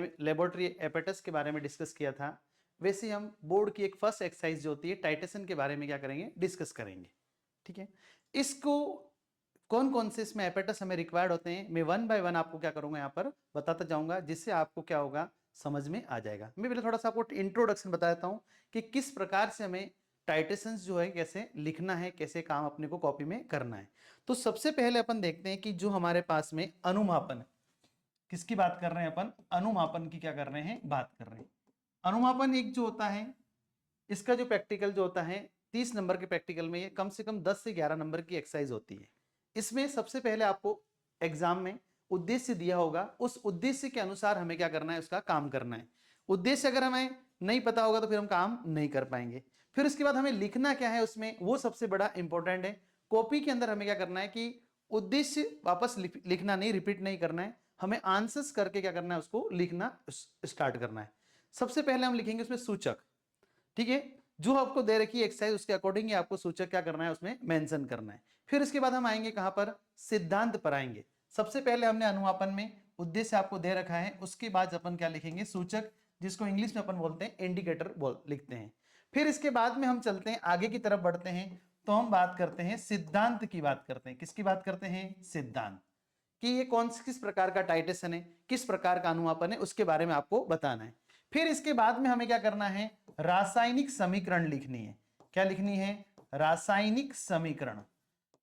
हमने लेबोरेटरी एपेटस के बारे में डिस्कस किया था, वैसे हम बोर्ड की एक फर्स्ट एक्सरसाइज जो होती है टाइटेशन के बारे में क्या करेंगे, डिस्कस करेंगे। ठीक है, इसको कौन कौन से इसमें एपेटस हमें रिक्वायर्ड होते हैं मैं वन बाय वन आपको क्या करूंगा यहाँ पर बताता जाऊंगा, जिससे आपको क्या होगा, समझ में आ जाएगा। मैं पहले थोड़ा सा आपको इंट्रोडक्शन बता देता हूँ कि किस प्रकार से हमें टाइटेशंस जो है कैसे लिखना है, कैसे काम अपने को कॉपी में करना है। तो सबसे पहले अपन देखते हैं कि जो हमारे पास में अनुमापन है, किसकी बात कर रहे हैं अपन, अनुमापन की क्या कर रहे हैं, बात कर रहे हैं। अनुमापन एक जो होता है, इसका जो प्रैक्टिकल जो होता है 30 नंबर के प्रैक्टिकल में ये कम से कम 10 से 11 नंबर की एक्सरसाइज होती है। इसमें सबसे पहले आपको एग्जाम में उद्देश्य दिया होगा, उस उद्देश्य के अनुसार हमें क्या करना है, उसका काम करना है। उद्देश्य अगर हमें नहीं पता होगा तो फिर हम काम नहीं कर पाएंगे। फिर उसके बाद हमें लिखना क्या है उसमें, वो सबसे बड़ा इंपॉर्टेंट है। कॉपी के अंदर हमें क्या करना है कि उद्देश्य वापस लिखना नहीं, रिपीट नहीं करना है, हमें आंसर्स करके क्या करना है, उसको लिखना स्टार्ट करना है। सबसे पहले हम लिखेंगे उसमें सूचक। ठीक है, जो आपको दे रखी है एक्सरसाइज उसके अकॉर्डिंग आपको सूचक क्या करना है, उसमें मेंशन करना है। फिर इसके बाद हम आएंगे कहां पर, सिद्धांत पर आएंगे। सबसे पहले हमने अनुमापन में उद्देश्य आपको दे रखा है, उसके बाद अपन क्या लिखेंगे, सूचक, जिसको इंग्लिश में अपन बोलते हैं इंडिकेटर लिखते हैं। फिर इसके बाद में हम चलते हैं आगे की तरफ बढ़ते हैं, तो हम बात करते हैं सिद्धांत की, बात करते हैं किसकी बात करते हैं, सिद्धांत, कि ये कौन किस प्रकार का टाइटेशन है, किस प्रकार का अनुमापन है, उसके बारे में आपको बताना है। फिर इसके बाद में हमें क्या करना है, रासायनिक समीकरण लिखनी है। क्या लिखनी है, रासायनिक समीकरण।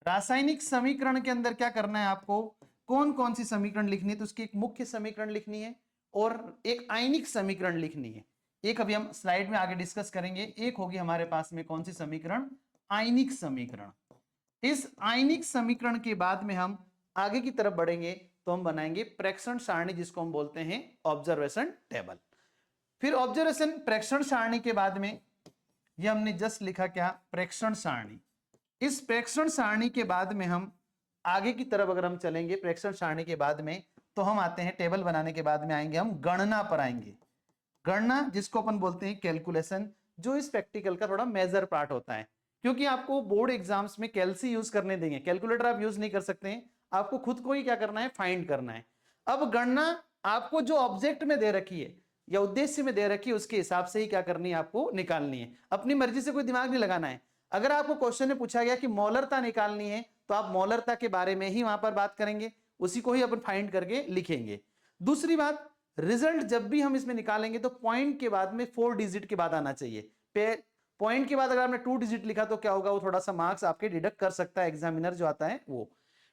रासायनिक समीकरण के अंदर क्या करना है आपको, कौन कौन सी समीकरण लिखनी है, तो उसकी एक मुख्य समीकरण लिखनी है और एक आयनिक समीकरण लिखनी है। एक अभी हम स्लाइड में आगे डिस्कस करेंगे। एक होगी हमारे पास में कौन सी समीकरण, आयनिक समीकरण। इस आयनिक समीकरण के बाद में हम आगे की तरफ बढ़ेंगे तो हम बनाएंगे प्रेक्षण सारणी, जिसको हम बोलते हैं ऑब्जर्वेशन टेबल। फिर ऑब्जर्वेशन प्रेक्षण सारणी के बाद में ये हमने जस्ट लिखा क्या, प्रेक्षण सारणी। इस प्रेक्षण सारणी के बाद में हम आगे की तरफ अगर हम चलेंगे, प्रेक्षण सारणी के बाद में तो हम आते हैं टेबल बनाने के बाद में आएंगे हम गणना पर आएंगे। गणना जिसको अपन बोलते हैं कैलकुलेशन, जो इस प्रैक्टिकल का थोड़ा मेजर पार्ट होता है, क्योंकि आपको बोर्ड एग्जाम्स में कैलसी यूज करने देंगे, कैलकुलेटर आप यूज नहीं कर सकते हैं, आपको खुद को ही क्या करना है, फाइंड करना है। अब गणना आपको जो ऑब्जेक्ट में दे रखी है या उद्देश्य में दे रखी है उसके हिसाब से ही क्या करनी है, आपको निकालनी है। अपनी मर्जी से कोई दिमाग नहीं लगाना है। अगर आपको क्वेश्चन में पूछा गया कि मौलरता निकालनी है तो आप मौलरता के बारे में ही वहां पर बात करेंगे, उसी को ही अपन फाइंड करके लिखेंगे। दूसरी बात, रिजल्ट जब भी हम इसमें निकालेंगे तो पॉइंट के बाद में 4 डिजिट के बाद आना चाहिए। पॉइंट के बाद अगर आपने 2 डिजिट लिखा तो क्या होगा, वो थोड़ा सा मार्क्स आपके डिडक्ट कर सकता है एग्जामिनर जो आता है वो।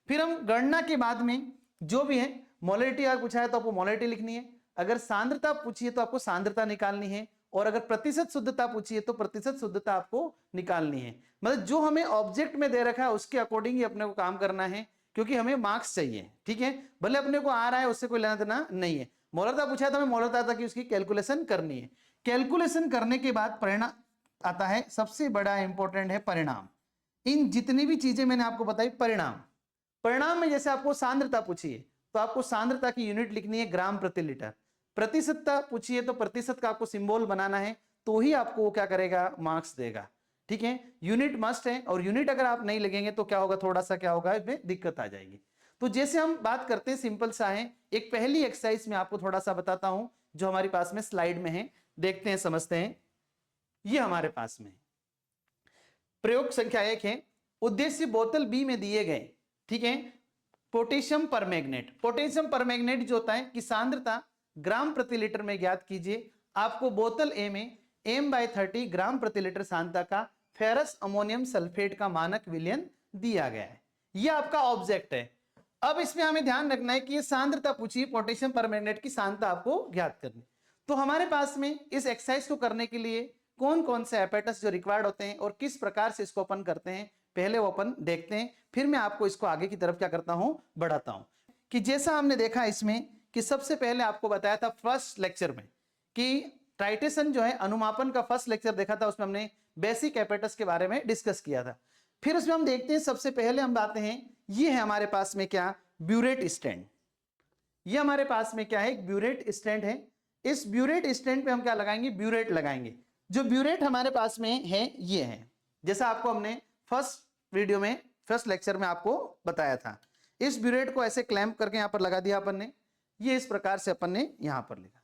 फिर हम गणना के बाद में जो भी है, मोलरिटी अगर पूछा है तो आपको मोलरिटी लिखनी है, अगर सांद्रता पूछी है तो आपको सांद्रता निकालनी है, और अगर प्रतिशत शुद्धता पूछी है तो प्रतिशत शुद्धता आपको निकालनी है। मतलब जो हमें ऑब्जेक्ट में दे रखा है उसके अकॉर्डिंग ही अपने को काम करना है, क्योंकि हमें मार्क्स चाहिए। ठीक है, भले अपने को आ रहा है उससे कोई लेना देना नहीं है। मौलरता पूछा है तो हमें मौलरता की उसकी कैलकुलेशन करनी है। कैलकुलेशन करने के बाद परिणाम आता है, सबसे बड़ा इंपॉर्टेंट है परिणाम। इन जितनी भी चीजें मैंने आपको बताई, परिणाम, परिणाम में जैसे आपको सांद्रता पूछी है तो आपको सांद्रता की यूनिट लिखनी है ग्राम प्रति लीटर। प्रतिशतता पूछी है तो प्रतिशत का आपको सिंबल बनाना है, तो ही आपको वो क्या करेगा, मार्क्स देगा। ठीक है, यूनिट मस्ट है, और यूनिट अगर आप नहीं लगेंगे तो क्या होगा, थोड़ा सा क्या होगा, इसमें दिक्कत आ जाएगी। तो जैसे हम बात करते हैं, सिंपल सा है। एक पहली एक्सरसाइज में आपको थोड़ा सा बताता हूं जो हमारे पास में स्लाइड में है, देखते हैं समझते हैं। ये हमारे पास में प्रयोग संख्या 1 है। उद्देश्य बोतल बी में दिए गए, ठीक है, पोटेशियम परमैंगनेट। पोटेशियम परमैंगनेट जो होता है कि सांद्रता ग्राम प्रति लीटर में ज्ञात कीजिए। आपको बोतल ए में m/30 ग्राम प्रति लीटर सांद्रता का फेरस अमोनियम सल्फेट का मानक विलयन दिया गया है। यह आपका ऑब्जेक्ट है। अब इसमें हमें ध्यान रखना है कि ये सांद्रता पूछी, पोटेशियम परमैंगनेट की सांद्रता आपको ज्ञात करनी। तो हमारे पास में इस एक्सरसाइज को करने के लिए कौन कौन से एपेटस जो रिक्वायर्ड होते हैं और किस प्रकार से इसको अपन करते हैं, पहले वो अपन देखते हैं, फिर मैं आपको इसको आगे की तरफ क्या करता हूं, बढ़ाता हूं। कि जैसा हमने देखा इसमें कि सबसे पहले आपको बताया था फर्स्ट लेक्चर में कि टाइटेशन जो है अनुमापन का फर्स्ट लेक्चर देखा था, उसमें हमने बेसिक एपेटस के बारे में डिस्कस किया था। फिर उसमें हम देखते हैं, सबसे पहले हम आते हैं, ये है हमारे पास में क्या, ब्यूरेट स्टैंड। ये हमारे पास में क्या है, एक ब्यूरेट स्टैंड है। इस ब्यूरेट स्टैंड पे हम क्या लगाएंगे, ब्यूरेट लगाएंगे। जो ब्यूरेट हमारे पास में है ये है, जैसा आपको हमने फर्स्ट वीडियो में, फर्स्ट लेक्चर में आपको बताया था। इस ब्यूरेट को ऐसे क्लैंप करके यहां पर लगा दिया अपन ने, ये इस प्रकार से अपन ने यहां पर लिखा।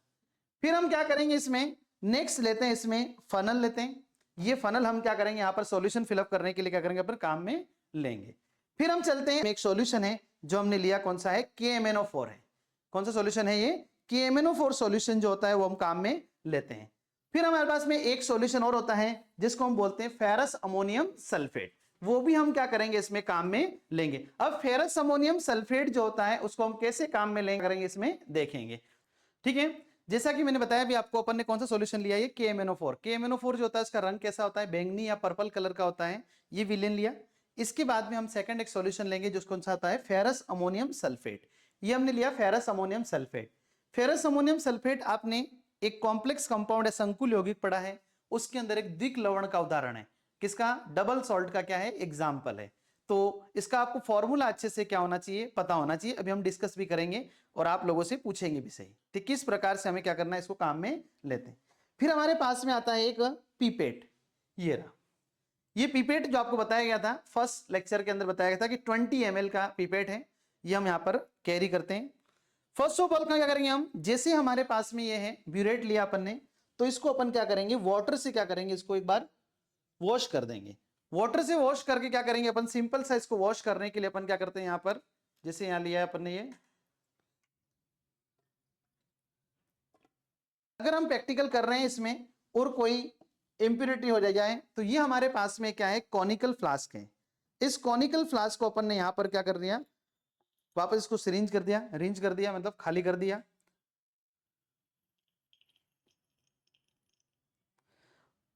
फिर हम क्या करेंगे इसमें, नेक्स्ट लेते हैं इसमें फनल लेते हैं। ये फनल हम क्या करेंगे, यहां पर सॉल्यूशन फिलअप करने के लिए क्या करेंगे, अपन काम में लेंगे। फिर हम चलते हैं, एक सॉल्यूशन है जो हमने लिया, कौन सा है, KMnO4 है। कौन सा सॉल्यूशन है ये, KMnO4 सॉल्यूशन जो होता है वो हम काम में लेते हैं। फिर हमारे पास में एक सॉल्यूशन और होता है जिसको हम बोलते हैं फेरस अमोनियम सल्फेट, वो भी हम क्या करेंगे इसमें काम में लेंगे। अब फेरस अमोनियम सल्फेट जो होता है उसको हम कैसे काम में लेंगे करेंगे इसमें देखेंगे, ठीक है। जैसा कि मैंने बताया भी आपको, अपन ने कौन सा सॉल्यूशन लिया, ये KMnO4। KMnO4 जो होता है इसका रंग कैसा होता है, बैंगनी या पर्पल कलर का होता है, ये विलेन लिया। इसके बाद में हम सेकंड एक सॉल्यूशन लेंगे जो कौन सा आता है, फेरस अमोनियम सल्फेट। ये हमने लिया ferrous ammonium sulphate. Ferrous ammonium sulphate आपने एक कॉम्प्लेक्स कंपाउंड है, संकुल यौगिक पढ़ा है, उसके अंदर एक द्विक लवण का उदाहरण है, किसका, डबल सॉल्ट का क्या है, एग्जाम्पल है। तो इसका आपको फॉर्मूला अच्छे से क्या होना चाहिए, पता होना चाहिए। अभी हम डिस्कस भी करेंगे और आप लोगों से पूछेंगे भी सही, तो किस प्रकार से हमें क्या करना है, इसको काम में लेते हैं। फिर हमारे पास में आता है एक पीपेट, ये रहा। ये पीपेट जो आपको बताया गया था फर्स्ट लेक्चर के अंदर, बताया गया था कि 20 ml का पीपेट है, ये हम यहां पर कैरी करते हैं। फर्स्ट ऑफ ऑल क्या करेंगे हम, जैसे हमारे पास में ये है ब्यूरेट लिया अपन ने, तो इसको अपन क्या करेंगे, वाटर से क्या करेंगे, इसको एक बार वॉश कर देंगे। वाटर से वॉश करके क्या करेंगे अपन, सिंपल सा इसको वॉश करने के लिए अपन क्या करते हैं, यहां पर जैसे यहां लिया है अपन ने ये, अगर हम प्रैक्टिकल कर रहे हैं इसमें और कोई इंप्योरिटी हो जाए तो ये हमारे पास में क्या है, कॉनिकल फ्लास्क है। इस कॉनिकल फ्लास्क को अपन ने यहां पर क्या कर दिया, वापस इसको सिरिंज कर दिया, रिंज कर दिया मतलब खाली कर दिया।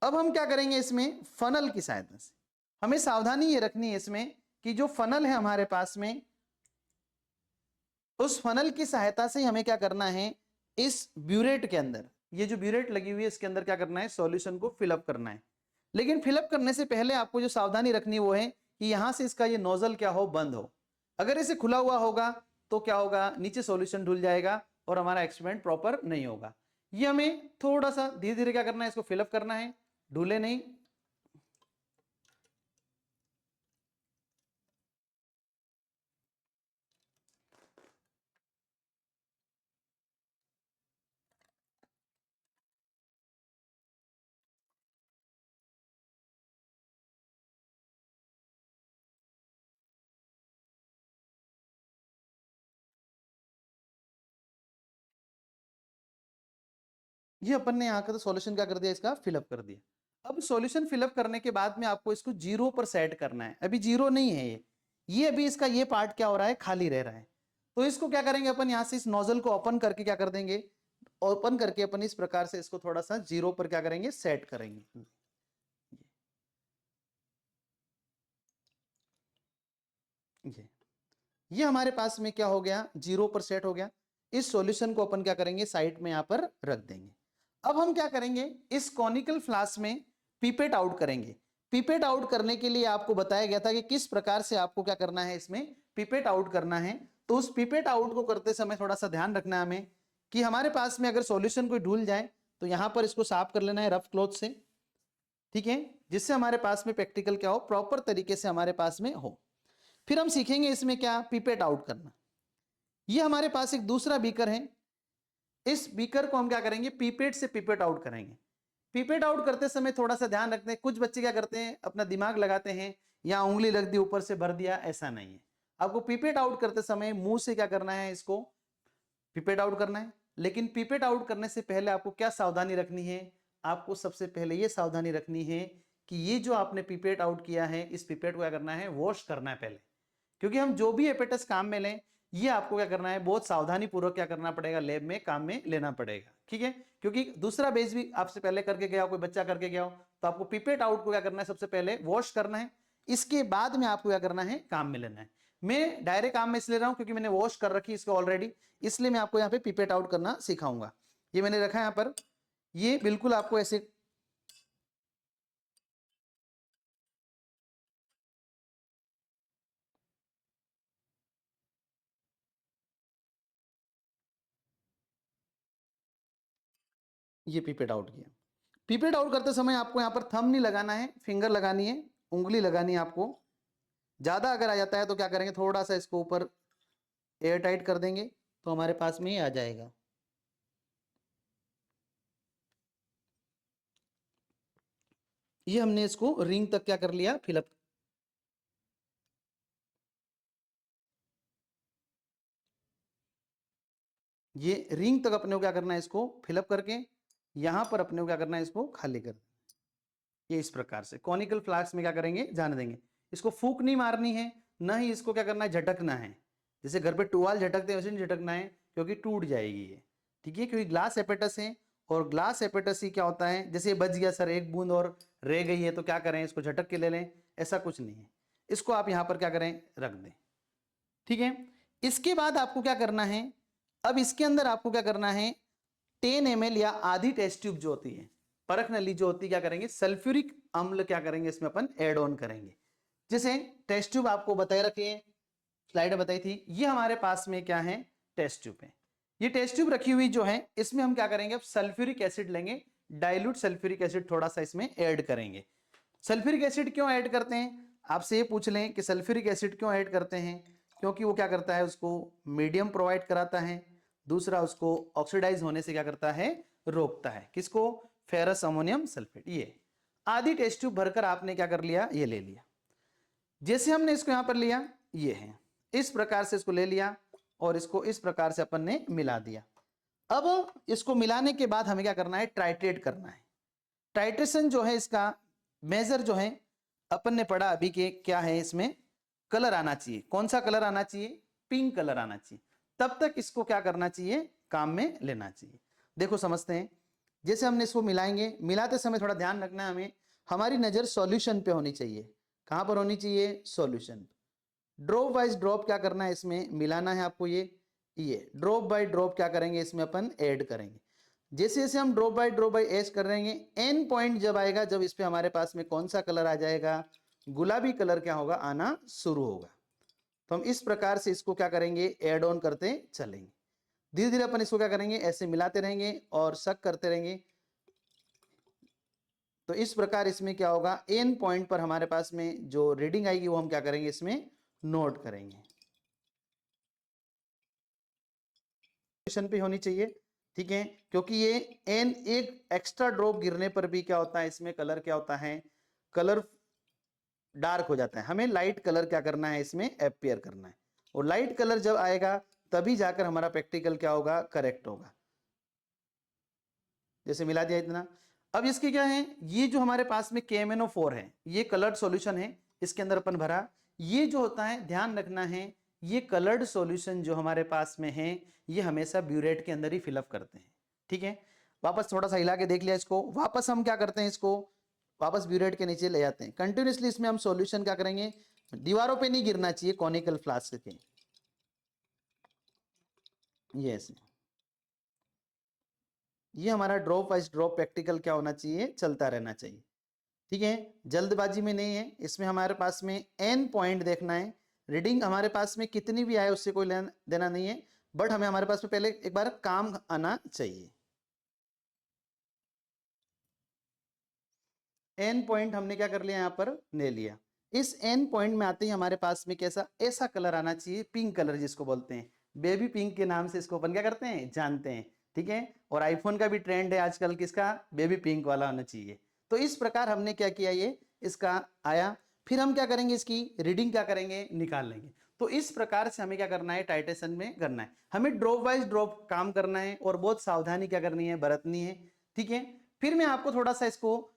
अब हम क्या करेंगे इसमें, फनल की सहायता से, हमें सावधानी ये रखनी है इसमें कि जो फनल है हमारे पास में, उस फनल की सहायता से हमें क्या करना है, इस ब्यूरेट के अंदर, ये जो ब्यूरेट लगी हुई है इसके अंदर क्या करना है, सॉल्यूशन को फिलअप करना है। लेकिन फिलअप करने से पहले आपको जो सावधानी रखनी है वो है कि यहां से इसका ये नोजल क्या हो, बंद हो। अगर इसे खुला हुआ होगा तो क्या होगा, नीचे सॉल्यूशन ढुल जाएगा और हमारा एक्सपेरिमेंट प्रॉपर नहीं होगा। ये हमें थोड़ा सा धीरे धीरे क्या करना है, इसको फिलअप करना है, ढूले नहीं। ये अपन ने यहाँ का तो सॉल्यूशन क्या कर दिया, इसका फिलअप कर दिया। अब सॉल्यूशन फिलअप करने के बाद में आपको इसको 0 पर सेट करना है। अभी 0 नहीं है ये अभी इसका ये पार्ट क्या हो रहा है, खाली रह रहा है। तो इसको क्या करेंगे अपन, यहाँ से इस नोजल को ओपन करके क्या कर देंगे, ओपन करके अपन इस प्रकार से इसको थोड़ा सा 0 पर क्या करेंगे, सेट करेंगे। ये हमारे पास में क्या हो गया, 0 पर सेट हो गया। इस सॉल्यूशन को अपन क्या करेंगे, साइड में यहां पर रख देंगे। अब हम क्या करेंगे, इस कॉनिकल फ्लास्क में पीपेट आउट करेंगे। पीपेट आउट करने के लिए आपको बताया गया था कि किस प्रकार से आपको क्या करना है, इसमें पीपेट आउट करना है। तो उस पीपेट आउट को करते समय थोड़ा सा ध्यान रखना है हमें कि हमारे पास में अगर सॉल्यूशन कोई ढूल जाए तो यहां पर इसको साफ कर लेना है रफ क्लॉथ से, ठीक है, जिससे हमारे पास में प्रैक्टिकल क्या हो, प्रॉपर तरीके से हमारे पास में हो। फिर हम सीखेंगे इसमें क्या, पीपेट आउट करना। ये हमारे पास एक दूसरा बीकर है, इस बीकर को हम क्या करेंगे, पीपेट से पीपेट आउट करेंगे। पीपेट आउट करते समय थोड़ा सा ध्यान रखते हैं, कुछ बच्चे क्या करते हैं, अपना दिमाग लगाते हैं या उंगली रख दी ऊपर से भर दिया, ऐसा नहीं है। आपको पीपेट आउट करते समय मुंह से क्या करना है, इसको पीपेट आउट करना है। लेकिन पीपेट आउट करने से पहले आपको क्या सावधानी रखनी है, आपको सबसे पहले ये सावधानी रखनी है कि ये जो आपने पीपेट आउट किया है, इस पीपेट को क्या करना है, वॉश करना है पहले। क्योंकि हम जो भी एपेटस काम में लें, ये आपको क्या करना है, बहुत सावधानी पूर्वक क्या करना पड़ेगा, लैब में काम में लेना पड़ेगा, ठीक है। क्योंकि दूसरा बेस भी आपसे पहले करके गया हो, कोई बच्चा करके गया हो, तो आपको पिपेट आउट को क्या करना है, सबसे पहले वॉश करना है, इसके बाद में आपको क्या करना है, काम में लेना है। मैं डायरेक्ट काम में इसलिए रहा हूं क्योंकि मैंने वॉश कर रखी इसको ऑलरेडी, इसलिए मैं आपको यहाँ पे पिपेट आउट करना सिखाऊंगा। ये मैंने रखा है यहाँ पर, ये बिल्कुल आपको ऐसे, ये पिपेट आउट किया। पिपेट आउट करते समय आपको यहाँ पर थंब नहीं लगाना है, फिंगर लगानी है, उंगली लगानी है आपको। ज्यादा अगर आ जाता है तो क्या करेंगे, थोड़ा सा इसको ऊपर एयर टाइट कर देंगे तो हमारे पास में ही आ जाएगा। ये हमने इसको रिंग तक क्या कर लिया, फिलअप। ये रिंग तक अपने को क्या करना है, इसको फिलअप करके यहां पर अपने को क्या करना है, इसको खाली कर। ये इस प्रकार से कॉनिकल फ्लास्क में क्या करेंगे, जाने देंगे। इसको फूंक नहीं मारनी है, ना ही इसको क्या करना है, झटकना है। जैसे घर पे टुवाल झटकते हैं वैसे नहीं झटकना है, क्योंकि टूट जाएगी ये। ठीक है, क्योंकि ग्लास एपेटस है, और ग्लास एपेटस ही क्या होता है, जैसे बच गया सर एक बूंद और रह गई है तो क्या करें, इसको झटक के ले लें, ऐसा कुछ नहीं है। इसको आप यहां पर क्या करें, रख दें। ठीक है, इसके बाद आपको क्या करना है, अब इसके अंदर आपको क्या करना है, 10 ml या आधी टेस्ट ट्यूब जो होती है, परख नली जो होती है, क्या करेंगे, सल्फ्यूरिक अम्ल क्या करेंगे इसमें अपन ऐड ऑन करेंगे। जैसे टेस्ट ट्यूब आपको बताए रखे, स्लाइड में बताई थी, ये हमारे पास में क्या है, टेस्ट ट्यूब है। ये टेस्ट ट्यूब रखी हुई जो है, इसमें हम क्या करेंगे, अब सल्फ्यूरिक एसिड लेंगे, डाइल्यूट सल्फ्यूरिक एसिड थोड़ा सा इसमें ऐड करेंगे। सल्फ्यूरिक एसिड क्यों ऐड करते हैं, आपसे ये पूछ लें कि सल्फ्यूरिक एसिड क्यों ऐड करते हैं, क्योंकि वो क्या करता है, उसको मीडियम प्रोवाइड कराता है, दूसरा उसको ऑक्सीडाइज होने से क्या करता है, रोकता है। किसको, फेरस अमोनियम सल्फेट। ये आधी टेस्ट ट्यूब भरकर आपने क्या कर लिया, ये ले लिया। जैसे हमने इसको यहां पर लिया, ये है, इस प्रकार से इसको ले लिया और इसको इस प्रकार से अपन ने मिला दिया। अब इसको मिलाने के बाद हमें क्या करना है, ट्राइट्रेट करना है। टाइट्रेशन जो है इसका मेजर जो है अपन ने पढ़ा अभी के, क्या है, इसमें कलर आना चाहिए। कौन सा कलर आना चाहिए, पिंक कलर आना चाहिए। तब तक इसको क्या करना चाहिए, काम में लेना चाहिए। देखो समझते हैं, जैसे हमने इसको मिलाएंगे, मिलाते समय थोड़ा ध्यान रखना है हमें, हमारी नजर सॉल्यूशन पे होनी चाहिए। कहां पर होनी चाहिए, सॉल्यूशन। ड्रॉप वाइज ड्रॉप क्या करना है, इसमें मिलाना है आपको। ये ड्रॉप बाय ड्रॉप क्या करेंगे, इसमें अपन ऐड करेंगे। जैसे जैसे हम ड्रॉप बाय ऐड कर रहेंगे, एन पॉइंट जब आएगा, जब इस पे हमारे पास में कौन सा कलर आ जाएगा, गुलाबी कलर क्या होगा, आना शुरू होगा। तो हम इस प्रकार से इसको क्या करेंगे, ऐड ऑन करते चलेंगे। धीरे धीरे अपन इसको क्या करेंगे, ऐसे मिलाते रहेंगे और शक करते रहेंगे। तो इस प्रकार इसमें क्या होगा, एन पॉइंट पर हमारे पास में जो रीडिंग आएगी वो हम क्या करेंगे, इसमें नोट करेंगे। पे होनी चाहिए, ठीक है, क्योंकि ये एन एक एक्स्ट्रा ड्रॉप गिरने पर भी क्या होता है, इसमें कलर क्या होता है, कलर डार्क हो जाता है। हमें लाइट कलर क्या करना है, इसमें अपियर करना है, और लाइट कलर जब आएगा तभी जाकर हमारा प्रैक्टिकल क्या होगा, करेक्ट होगा। जैसे मिला दिया इतना। अब इसके क्या है, ये जो हमारे पास में KMnO4 है, ये कलर्ड सॉल्यूशन है, इसके अंदर अपन भरा। ये जो होता है, ध्यान रखना है, ये कलर्ड सॉल्यूशन जो हमारे पास में है, ये हमेशा ब्यूरेट के अंदर ही फिलअप करते हैं। ठीक है, वापस थोड़ा सा हिला के देख लिया इसको, वापस हम क्या करते हैं, इसको वापस ब्यूरेट के नीचे ले जाते हैं। कंटिन्यूसली इसमें हम सॉल्यूशन क्या करेंगे, दीवारों पे नहीं गिरना चाहिए कॉनिकल फ्लास्क के, ये ऐसे। ये हमारा ड्रॉप वाइज ड्रॉप प्रैक्टिकल क्या होना चाहिए, चलता रहना चाहिए। ठीक है, जल्दबाजी में नहीं है, इसमें हमारे पास में एन पॉइंट देखना है। रीडिंग हमारे पास में कितनी भी आए उससे कोई लेना देना नहीं है, बट हमें हमारे पास में पहले एक बार काम आना चाहिए। एन पॉइंट हमने क्या कर लिया, यहां पर ले लिया। इस एन पॉइंट में आते ही हमारे पास में कैसा, ऐसा कलर आना चाहिए, पिंक कलर जिसको बोलते हैं, बेबी पिंक के नाम से इसको अपन क्या करते हैं, जानते हैं। ठीक है, और आईफोन का भी ट्रेंड है आजकल, किसका, बेबी पिंक वाला होना चाहिए। तो इस प्रकार हमने क्या किया, ये इसका आया। फिर हम क्या करेंगे, इसकी रीडिंग क्या करेंगे, निकाल लेंगे। तो इस प्रकार से हमें क्या करना है, टाइटेशन में करना है। हमें ड्रॉप वाइज ड्रॉप काम करना है, और बहुत सावधानी क्या करनी है, बरतनी है। ठीक है, फिर मैं आपको थोड़ा सा इसको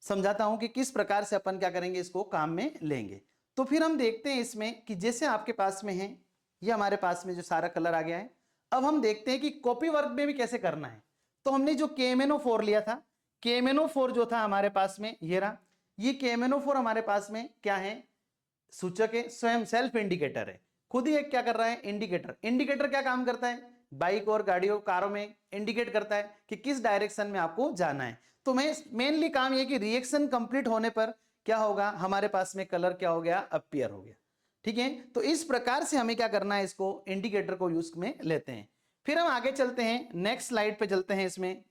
समझाता हूं कि किस प्रकार से अपन क्या करेंगे, इसको काम में लेंगे। तो फिर हम देखते हैं इसमें कि जैसे आपके पास में है, ये हमारे पास में जो सारा कलर आ गया है। अब हम देखते हैं कि कॉपी वर्क में भी कैसे करना है। तो हमने जो KMnO4 लिया था, KMnO4 जो था हमारे पास में, ये रहा। ये KMnO4 हमारे पास में क्या है, सूचक है, स्वयं सेल्फ इंडिकेटर है, खुद ही एक क्या कर रहा है, इंडिकेटर। इंडिकेटर क्या काम करता है, बाइक और गाड़ियों कारों में इंडिकेट करता है कि किस डायरेक्शन में आपको जाना है। तो मैं मेनली काम ये कि रिएक्शन कंप्लीट होने पर क्या होगा, हमारे पास में कलर क्या हो गया, अपीयर हो गया। ठीक है, तो इस प्रकार से हमें क्या करना है, इसको इंडिकेटर को यूज में लेते हैं। फिर हम आगे चलते हैं, नेक्स्ट स्लाइड पे चलते हैं। इसमें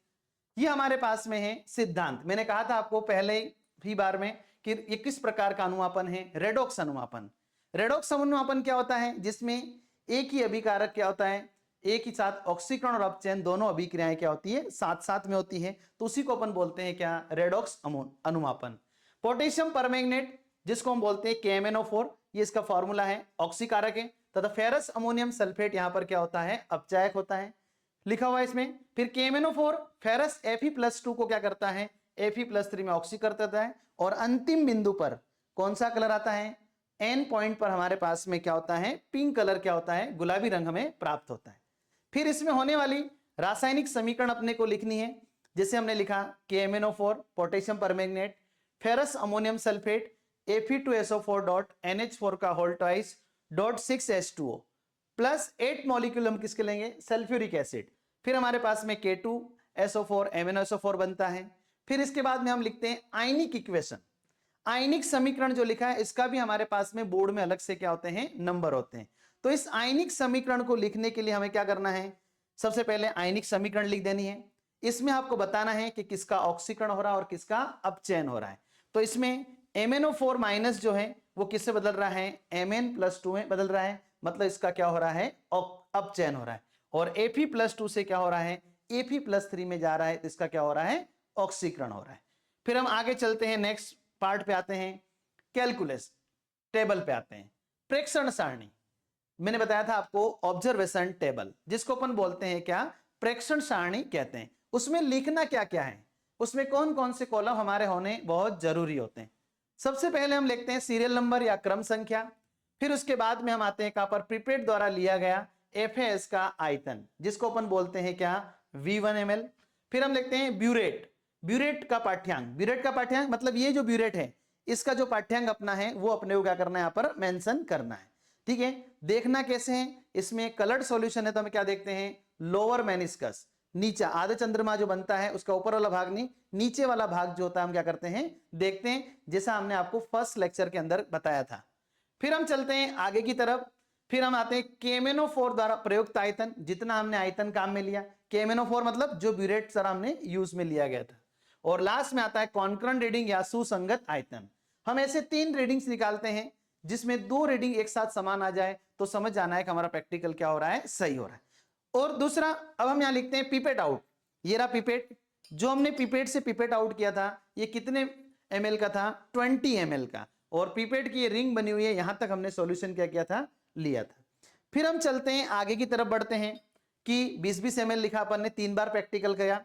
ये हमारे पास में है सिद्धांत। मैंने कहा था आपको पहले ही बार में कि ये किस प्रकार का अनुमापन है, रेडॉक्स अनुमापन। रेडॉक्स अनुमापन क्या होता है, जिसमें एक ही अभिकारक क्या होता है, एक ही साथ ऑक्सीकरण और अपचयन दोनों अभिक्रियाएं क्या होती है, साथ साथ में होती है। तो उसी को अपन बोलते हैं क्या, रेडॉक्स अनुमापन। पोटेशियम परमैंगनेट जिसको हम बोलते हैं KMnO4, ये इसका फॉर्मूला है, ऑक्सीकारक है, तथा फेरस अमोनियम सल्फेट यहां पर क्या होता है, अपचायक होता है, लिखा हुआ है इसमें। फिर KMnO4 फेरस Fe+2 को क्या करता है, Fe+3 में ऑक्सी कर देता है, और अंतिम बिंदु पर कौन सा कलर आता है, एन पॉइंट पर हमारे पास में क्या होता है, पिंक कलर क्या होता है, गुलाबी रंग हमें प्राप्त होता है। फिर इसमें होने वाली रासायनिक समीकरण अपने को लिखनी है, जैसे हमने लिखा KMnO4 potassium permanganate ferrous ammonium sulphate Fe2SO4 का whole twice .6H2O plus 8 molecule हम किसके लेंगे, सल्फ्यूरिक एसिड। फिर हमारे पास में K2SO4 MnSO4 बनता है। फिर इसके बाद में हम लिखते हैं आयनिक इक्वेशन, आयनिक समीकरण जो लिखा है इसका भी हमारे पास में बोर्ड में अलग से क्या होते हैं, नंबर होते हैं। तो इस आयनिक समीकरण को लिखने के लिए हमें क्या करना है, सबसे पहले आयनिक समीकरण लिख देनी है। इसमें आपको बताना है कि किसका ऑक्सीकरण हो रहा है और किसका अपचयन हो रहा है। तो इसमें MnO4 माइनस जो है वो किससे बदल रहा है, Mn+2 में बदल रहा है, मतलब इसका क्या हो रहा है, अपचयन हो रहा है। और Fe+2 से क्या हो रहा है, Fe+3 में जा रहा है, तो इसका क्या हो रहा है, ऑक्सीकरण हो रहा है। फिर हम आगे चलते हैं, नेक्स्ट पार्ट पे आते हैं, कैलकुलस टेबल पे आते हैं। प्रेक्षण सारणी मैंने बताया था आपको, ऑब्जर्वेशन टेबल जिसको अपन बोलते हैं क्या, प्रेक्षण सारणी कहते हैं। उसमें लिखना क्या क्या है, उसमें कौन कौन से कॉलम हमारे होने बहुत जरूरी होते हैं। सबसे पहले हम लिखते हैं सीरियल नंबर या क्रम संख्या। फिर उसके बाद में हम आते हैं कहां पर, प्रीपेड द्वारा लिया गया FAS का आयतन जिसको अपन बोलते हैं क्या, V1 ml। फिर हम लिखते हैं ब्यूरेट, ब्यूरेट का पाठ्यांक, ब्यूरेट का पाठ्यांक मतलब ये जो ब्यूरेट है इसका जो पाठ्यांक अपना है वो अपने को क्या करना है, यहाँ पर मेंशन करना है। ठीक है, देखना कैसे है, इसमें कलर्ड सॉल्यूशन है तो हम क्या देखते हैं, लोअर मेनिस्कस, नीचा आधे चंद्रमा जो बनता है उसका ऊपर वाला भाग नहीं, नीचे वाला भाग जो होता है हम क्या करते हैं, देखते हैं, जैसा हमने आपको फर्स्ट लेक्चर के अंदर बताया था। फिर हम चलते हैं आगे की तरफ। फिर हम आते हैं KMnO4 द्वारा प्रयुक्त आयतन, जितना हमने आयतन काम में लिया, KMnO4 मतलब जो ब्यूरेट सर हमने यूज में लिया गया था। और लास्ट में आता है कॉन्करेंट रीडिंग या सुसंगत आयतन। हम ऐसे 3 रीडिंग्स निकालते हैं जिसमें 2 रीडिंग एक साथ समान आ जाए तो समझ जाना है कि हमारा प्रैक्टिकल क्या हो रहा है, सही हो रहा है। और दूसरा, अब हम यहां लिखते हैं पिपेट आउट। ये रहा पिपेट, जो हमने पिपेट से पिपेट आउट किया था ये कितने ml का था, 20 ml का। और पिपेट की ये रिंग बनी हुई है, यहां तक हमने सॉल्यूशन क्या किया था, लिया था। फिर हम चलते हैं आगे की तरफ बढ़ते हैं कि 20-20 ml लिखा अपन ने, 3 बार प्रैक्टिकल किया।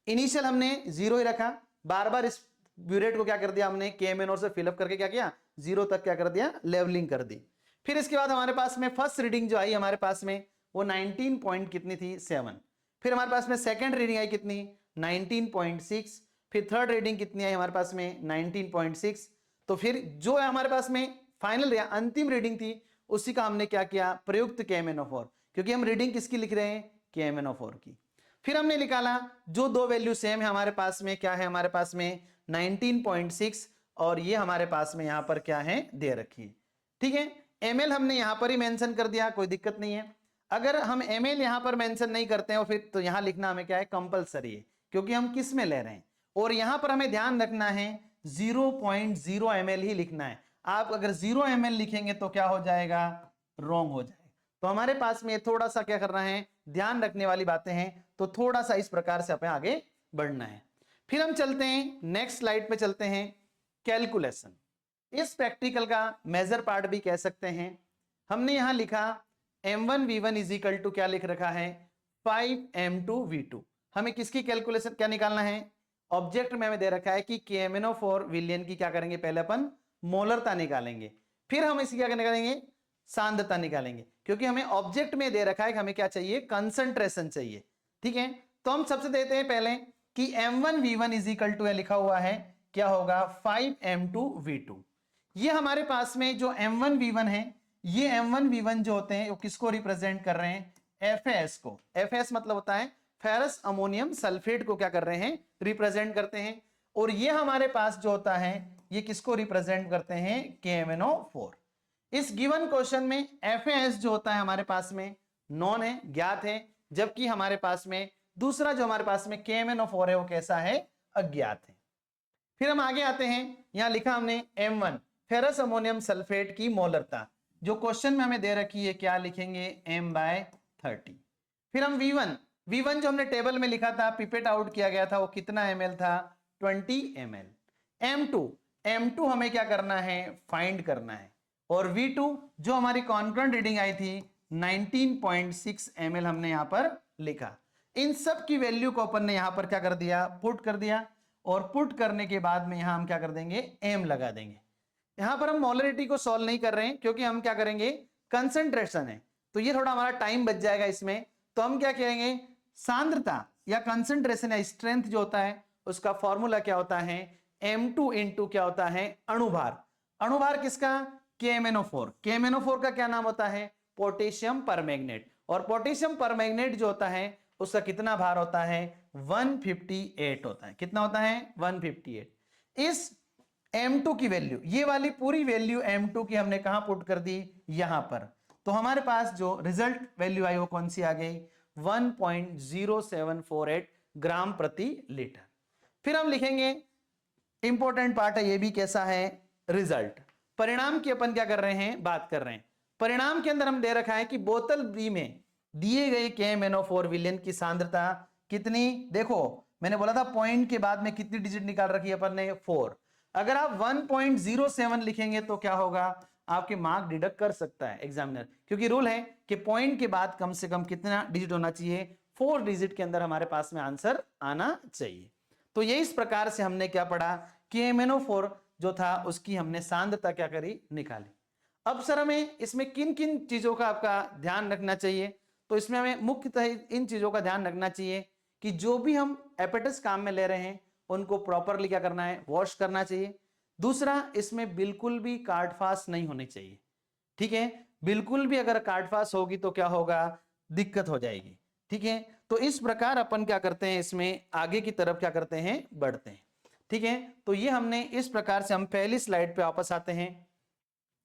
इनिशियल हमने 0 ही रखा, बार बार इस ब्यूरेट को क्या कर दिया हमने, KMnO से फिलअप करके क्या किया, 0 तक क्या कर दिया, लेवलिंग कर दी। फिर इसके बाद हमारे पास में फर्स्ट रीडिंग जो आई हमारे पास में वो 19 पॉइंट कितनी थी, 7। फिर हमारे पास में सेकंड रीडिंग आई कितनी, 19.6। फिर थर्ड रीडिंग कितनी आई हमारे पास में, 19.6। तो फिर जो है हमारे पास में फाइनल या अंतिम रीडिंग थी उसी का हमने क्या किया, प्रयुक्त KMnO4, क्योंकि हम रीडिंग किसकी लिख रहे हैं, KMnO4 की। फिर हमने निकाला जो 2 वैल्यू सेम है हमारे पास में, क्या है हमारे पास में 19.6 और ये हमारे पास में यहां पर क्या है, दे रखी है। ठीक है, ml हमने यहां पर ही मेंशन कर दिया, कोई दिक्कत नहीं है। अगर हम ml यहां पर मेंशन नहीं करते हैं फिर तो यहां लिखना हमें क्या है, कंपलसरी है, क्योंकि हम किस में ले रहे हैं। और यहां पर हमें ध्यान रखना है 0.0 ml ही लिखना है। आप अगर 0 ml लिखेंगे तो क्या हो जाएगा, रॉन्ग हो जाएगा। तो हमारे पास में थोड़ा सा क्या करना है, ध्यान रखने वाली बातें हैं, तो थोड़ा सा इस प्रकार से हमें आगे बढ़ना है। फिर हम चलते हैं नेक्स्ट स्लाइड पे चलते हैं, कैलकुलेशन। इस प्रैक्टिकल का मेजर पार्ट भी कह सकते हैं। हमने यहां लिखा M1V1 इज इक्वल टू क्या लिख रखा है, 5M2V2। हमें किसकी कैलकुलेशन क्या निकालना है, ऑब्जेक्ट में हमें दे रखा है कि KMnO4 विलयन की क्या करेंगे, पहले अपन मोलरता निकालेंगे, फिर हम इसकी क्या निकालेंगे, सांद्रता निकालेंगे, क्योंकि हमें ऑब्जेक्ट में दे रखा है कि हमें क्या चाहिए, कंसंट्रेशन चाहिए। ठीक है, तो हम सबसे देते हैं पहले कि M1V1 इज इक्वल टू लिखा हुआ है क्या होगा, 5M2V2। ये हमारे पास में जो M1V1 है, ये M1V1 जो होते हैं वो किसको रिप्रेजेंट कर रहे हैं, FAS को। FAS मतलब होता है फेरस अमोनियम सल्फेट को क्या कर रहे हैं, रिप्रेजेंट करते हैं। और ये हमारे पास जो होता है ये किसको रिप्रेजेंट करते हैं, KMnO4। इस गिवन क्वेश्चन में FAS जो होता है हमारे पास में नॉन है, ज्ञात है, जबकि हमारे पास में दूसरा जो हमारे पास में KMnO4 है वो कैसा है, अज्ञात है। फिर हम आगे आते हैं, यहां लिखा हमने M1 फेरस अमोनियम सल्फेट की मोलरता, जो क्वेश्चन में हमें दे रखी है क्या लिखेंगे, M/30। फिर हम V1 जो हमने टेबल में लिखा था, पिपेट आउट किया गया था, वो कितना ml था, 20 ml। M2 हमें क्या करना है, फाइंड करना है, और V2 जो हमारी कॉन्करेंट रीडिंग आई थी 19.6 ml हमने यहां पर लिखा। इन सब की वैल्यू को अपन ने यहां पर क्या कर दिया, पुट कर दिया, और पुट करने के बाद में यहां हम क्या कर देंगे, m लगा देंगे। यहां पर हम मोलरिटी को सॉल्व नहीं कर रहे हैं क्योंकि हम क्या करेंगे, कंसंट्रेशन है, तो ये थोड़ा हमारा टाइम बच जाएगा इसमें। तो हम क्या कहेंगे, सांद्रता या कंसंट्रेशन या स्ट्रेंथ जो होता है उसका फॉर्मूला क्या होता है, M2 इंटू क्या होता है, अणुभार। अणुभार किसका, KMnO4। KMnO4 का क्या नाम होता है, पोटेशियम परमैंगनेट। और पोटेशियम परमैंगनेट जो होता है उसका कितना भार होता है, 158 होता है। कितना होता है, 158। इस M2 की वैल्यू, ये वाली पूरी वैल्यू M2 की हमने कहां पुट कर दी, यहां पर। तो हमारे पास जो रिजल्ट वैल्यू आई वो कौन सी आ गई, 1.0748 ग्राम प्रति लीटर। फिर हम लिखेंगे, इंपॉर्टेंट पार्ट है ये भी, कैसा है, रिजल्ट। परिणाम की अपन क्या कर रहे हैं, बात कर रहे हैं। परिणाम के अंदर हम दे रखा है कि बोतल बी में दिए गए KMnO4 विलयन की सांद्रता कितनी, देखो मैंने बोला था पॉइंट के बाद में कितनी डिजिट निकाल रखी है अपन ने, 4। अगर आप 1.07 लिखेंगे तो क्या होगा, आपके मार्क डिडक्ट कर सकता है एग्जामिनर, क्योंकि रूल है कि पॉइंट के बाद कम से कम कितना डिजिट होना चाहिए, 4 डिजिट के अंदर हमारे पास में आंसर आना चाहिए। तो ये इस प्रकार से हमने क्या पढ़ा, KMnO4 जो था उसकी हमने सांद्रता क्या करी, निकाली। अब सर हमें इसमें किन किन चीजों का आपका ध्यान रखना चाहिए, तो इसमें हमें मुख्यतः इन चीजों का ध्यान रखना चाहिए कि जो भी हम एपेटस काम में ले रहे हैं उनको प्रॉपरली क्या करना है, वॉश करना चाहिए। दूसरा, इसमें बिल्कुल भी कार्डफास नहीं होनी चाहिए, ठीक है, बिल्कुल भी अगर कार्डफास होगी तो क्या होगा, दिक्कत हो जाएगी, ठीक है। तो इस प्रकार अपन क्या करते हैं, इसमें आगे की तरफ क्या करते हैं, बढ़ते हैं, ठीक है। तो ये हमने इस प्रकार से, हम पहली स्लाइड पे वापस आते हैं,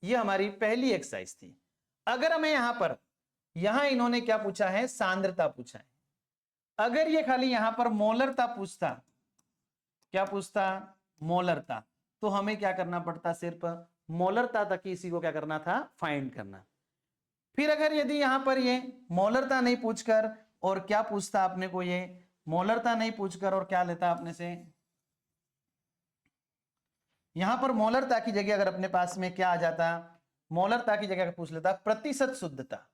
ये हमारी पहली एक्सरसाइज थी। अगर हमें यहां पर, यहां इन्होंने क्या पूछा है, सांद्रता पूछा है। अगर ये खाली यहां पर मोलरता पूछता, क्या पूछता, मोलरता, तो हमें क्या करना पड़ता, सिर्फ मोलरता तक ही इसी को क्या करना था, फाइंड करना। फिर अगर यदि यहां पर ये मोलरता नहीं पूछकर और क्या पूछता अपने को, ये मोलरता नहीं पूछकर और क्या लेता अपने से, यहां पर मोलरता की जगह अगर अपने पास में क्या आ जाता, मोलरता की जगह पूछ लेता प्रतिशत शुद्धता।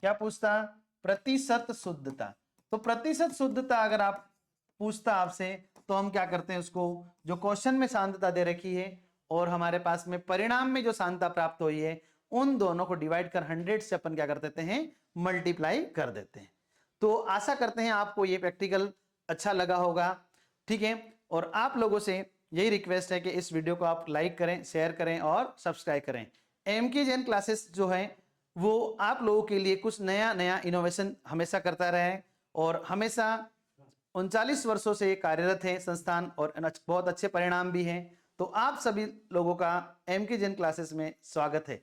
क्या पूछता, प्रतिशत शुद्धता। तो प्रतिशत शुद्धता अगर आप पूछता आपसे, तो हम क्या करते हैं, उसको जो क्वेश्चन में सांद्रता दे रखी है और हमारे पास में परिणाम में जो सांद्रता प्राप्त हुई है, उन दोनों को डिवाइड कर 100 से अपन क्या कर देते हैं, मल्टीप्लाई कर देते हैं। तो आशा करते हैं आपको ये प्रैक्टिकल अच्छा लगा होगा, ठीक है। और आप लोगों से यही रिक्वेस्ट है कि इस वीडियो को आप लाइक करें, शेयर करें और सब्सक्राइब करें। MK जैन क्लासेस जो है वो आप लोगों के लिए कुछ नया नया इनोवेशन हमेशा करता रहे, और हमेशा 39 वर्षों से कार्यरत है संस्थान और बहुत अच्छे परिणाम भी हैं। तो आप सभी लोगों का MK जैन क्लासेस में स्वागत है।